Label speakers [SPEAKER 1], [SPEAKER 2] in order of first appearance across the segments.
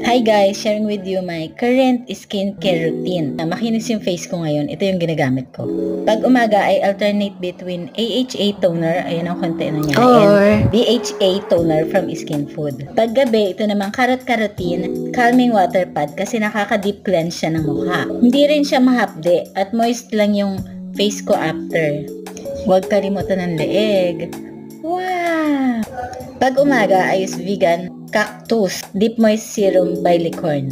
[SPEAKER 1] Hi guys! Sharing with you my current skincare routine. Makinis yung face ko ngayon. Ito yung ginagamit ko. Pag umaga, I alternate between AHA toner, ayan ang konti na niya, and BHA toner from Skin Food. Pag gabi, ito naman carrot carotene, calming water pad kasi nakaka-deep cleanse siya ng mukha. Hindi rin siya mahapde at moist lang yung face ko after. Huwag kalimutan ng leeg. Wow! Pag umaga, I use vegan cactus deep moist serum by Licorn.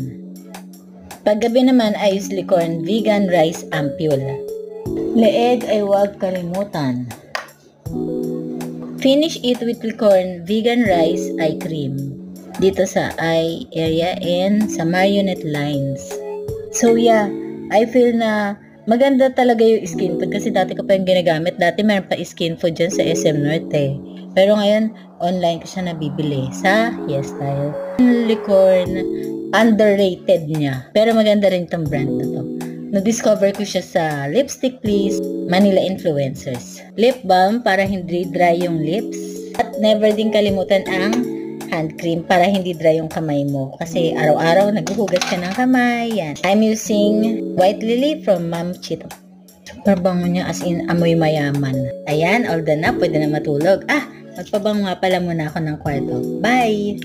[SPEAKER 1] Pag gabi naman, I use Licorn vegan rice ampule. Leeg ay huwag kalimutan. Finish it with Licorn vegan rice eye cream. Dito sa eye area and sa marionette lines. So yeah, I feel na maganda talaga yung Skin Food kasi dati ko pa yung ginagamit. Dati meron pa Skin Food dyan sa SM Norte. Pero ngayon, online ko siya nabibili sa YesStyle. Licorn, underrated niya. Pero maganda rin itong brand na to. Na-discover ko siya sa Lipstick Please, Manila Influencers. Lip balm para hindi dry yung lips. At never din kalimutan ang hand cream para hindi dry yung kamay mo. Kasi araw-araw naghuhugas ka ng kamay. Yan. I'm using White Lily from Ma'am Chito. Super bango niya as in amoy mayaman. Ayan, all done na. Pwede na matulog. Magpabango nga pala muna ako ng kwarto. Bye!